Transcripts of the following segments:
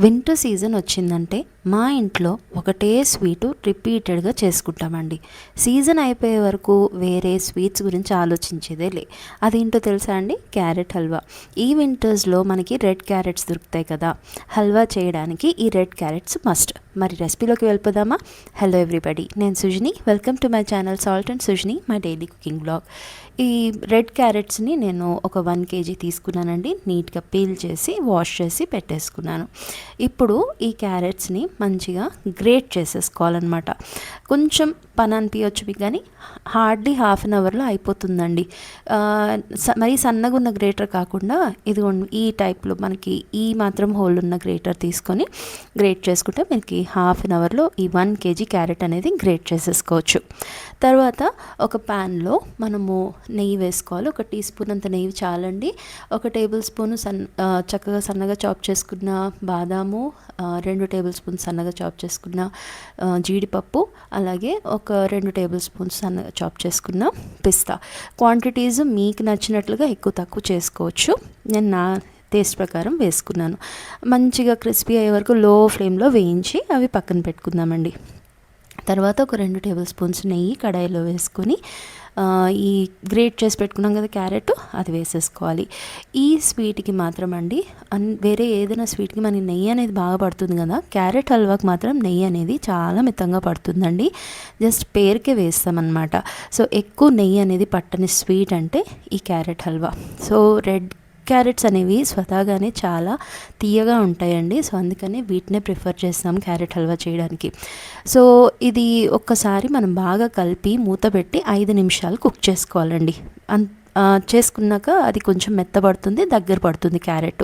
Winter season వచ్చిందంటే మా ఇంట్లో ఒకటే స్వీటు రిపీటెడ్గా చేసుకుంటామండి. సీజన్ అయిపోయే వరకు వేరే స్వీట్స్ గురించి ఆలోచించేదే లే. అదేంటో తెలుసా అండి? క్యారెట్ హల్వా. ఈ వింటర్స్లో మనకి రెడ్ క్యారెట్స్ దొరుకుతాయి కదా, హల్వా చేయడానికి ఈ రెడ్ క్యారెట్స్ మస్ట్. మరి రెసిపీలోకి వెళ్ళిపోదామా? హలో ఎవ్రీబడి, నేను Sujani. Welcome to my channel salt and Sujani, my daily cooking blog. ఈ రెడ్ క్యారెట్స్ని నేను ఒక 1 kg తీసుకున్నానండి. నీట్గా పీల్ చేసి వాష్ చేసి పెట్టేసుకున్నాను. ఇప్పుడు ఈ క్యారెట్స్ని మంచిగా గ్రేట్ చేసేసుకోవాలన్నమాట. కొంచెం పని అనిపించవచ్చు మీకు, కానీ హార్డ్లీ హాఫ్ అన్ అవర్లో అయిపోతుందండి. మరి సన్నగా ఉన్న గ్రేటర్ కాకుండా ఇది ఈ టైప్లో మనకి ఈ మాత్రం హోల్ ఉన్న గ్రేటర్ తీసుకొని గ్రేట్ చేసుకుంటే మనకి హాఫ్ అన్ అవర్లో ఈ 1 kg క్యారెట్ అనేది గ్రేట్ చేసేసుకోవచ్చు. తర్వాత ఒక ప్యాన్లో మనము నెయ్యి వేసుకోవాలి. 1 టీ స్పూన్ అంత నెయ్యి చాలండి. 1 టేబుల్ స్పూన్ చక్కగా సన్నగా చాప్ చేసుకున్న బాదాము, 2 టేబుల్ స్పూన్ సన్నగా చాప్ చేసుకున్న జీడిపప్పు, అలాగే ఒక 2 టేబుల్ స్పూన్స్ సన్నగా చాప్ చేసుకున్న పిస్తా. క్వాంటిటీస్ మీకు నచ్చినట్లుగా ఎక్కువ తక్కువ చేసుకోవచ్చు. నేను నా టేస్ట్ ప్రకారం వేసుకున్నాను. మంచిగా క్రిస్పీ అయ్యే వరకు లో ఫ్లేమ్లో వేయించి అవి పక్కన పెట్టుకుందామండి. తర్వాత ఒక 2 టేబుల్ స్పూన్స్ నెయ్యి కడాయిలో వేసుకొని ఈ గ్రేట్ చేసి పెట్టుకున్నాం కదా క్యారెట్, అది వేసేసుకోవాలి. ఈ స్వీట్కి మాత్రం అండి, వేరే ఏదైనా స్వీట్కి మనకి నెయ్యి అనేది బాగా పడుతుంది కదా, క్యారెట్ హల్వాకి మాత్రం నెయ్యి అనేది చాలా మితంగా పడుతుందండి. జస్ట్ పేరుకే వేస్తామన్నమాట. సో ఎక్కువ నెయ్యి అనేది పట్టని స్వీట్ అంటే ఈ క్యారెట్ హల్వా. సో రెడ్ క్యారెట్స్ అనేవి స్వతహాగానే చాలా తీయగా ఉంటాయండి. సో అందుకని వీటినే ప్రిఫర్ చేస్తాం క్యారెట్ హల్వా చేయడానికి. సో ఇది ఒక్కసారి మనం బాగా కలిపి మూత పెట్టి 5 నిమిషాలు కుక్ చేసుకోవాలండి. చేసుకున్నాక అది కొంచెం మెత్తబడుతుంది, దగ్గర పడుతుంది క్యారెట్.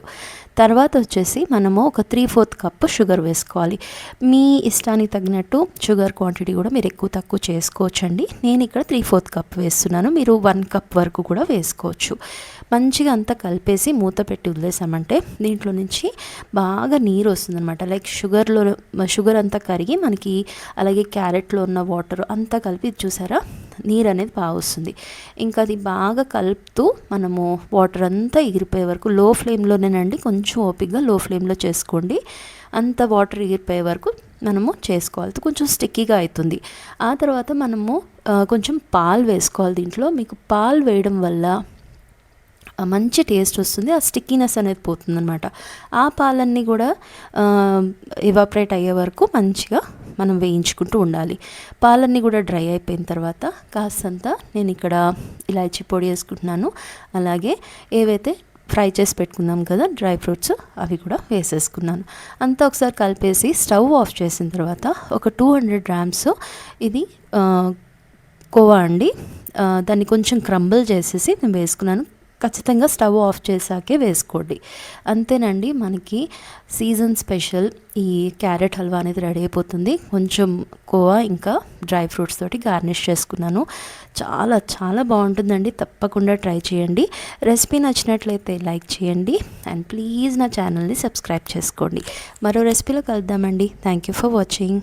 తర్వాత వచ్చేసి మనము ఒక 3/4 కప్పు షుగర్ వేసుకోవాలి. మీ ఇష్టానికి తగినట్టు షుగర్ క్వాంటిటీ కూడా మీరు ఎక్కువ తక్కువ చేసుకోవచ్చండి. నేను ఇక్కడ 3/4 కప్ వేస్తున్నాను. మీరు 1 కప్ వరకు కూడా వేసుకోవచ్చు. మంచిగా అంతా కలిపేసి మూత పెట్టి వదిలేసామంటే దీంట్లో నుంచి బాగా నీరు వస్తుందన్నమాట. లైక్ షుగర్ అంతా కరిగి మనకి, అలాగే క్యారెట్లో ఉన్న వాటర్ అంతా కలిపి చూసారా, నీరు అనేది బాగా వస్తుంది. ఇంకా అది బాగా కలుపుతూ మనము వాటర్ అంతా ఎగిరిపోయే వరకు లో ఫ్లేమ్లోనేనండి, కొంచెం ఓపిక్గా లో ఫ్లేమ్లో చేసుకోండి. అంత వాటర్ ఎగిరిపోయే వరకు మనము చేసుకోవాలి. కొంచెం స్టిక్కీగా అవుతుంది. ఆ తర్వాత మనము కొంచెం పాలు వేసుకోవాలి. దీంట్లో మీకు పాలు వేయడం వల్ల మంచి టేస్ట్ వస్తుంది. ఆ స్టిక్కీనెస్ అనేది పోతుంది అనమాట. ఆ పాలన్నీ కూడా ఎవాపరేట్ అయ్యే వరకు మంచిగా మనం వేయించుకుంటూ ఉండాలి. పాలన్నీ కూడా డ్రై అయిపోయిన తర్వాత కాస్తంత నేను ఇక్కడ ఇలాచీ పొడి వేసుకుంటున్నాను. అలాగే ఏవైతే ఫ్రై చేసి పెట్టుకున్నాం కదా డ్రై ఫ్రూట్స్, అవి కూడా వేసేసుకున్నాను. అంతా ఒకసారి కలిపేసి స్టవ్ ఆఫ్ చేసిన తర్వాత ఒక 200 గ్రామ్స్ ఇది కోవా అండి, దాన్ని కొంచెం క్రంబుల్ చేసేసి నేను వేసుకున్నాను. ఖచ్చితంగా స్టవ్ ఆఫ్ చేసాకే వేసుకోండి. అంతేనండి, మనకి సీజన్ స్పెషల్ ఈ క్యారెట్ హల్వా అనేది రెడీ అయిపోతుంది. కొంచెం కోవా ఇంకా డ్రై ఫ్రూట్స్ తోటి గార్నిష్ చేసుకున్నాను. చాలా చాలా బాగుంటుందండి. తప్పకుండా ట్రై చేయండి. రెసిపీ నచ్చినట్లయితే లైక్ చేయండి అండ్ ప్లీజ్ నా ఛానల్ని సబ్స్క్రైబ్ చేసుకోండి. మరో రెసిపీలో కలుద్దామండి. Thank you for watching.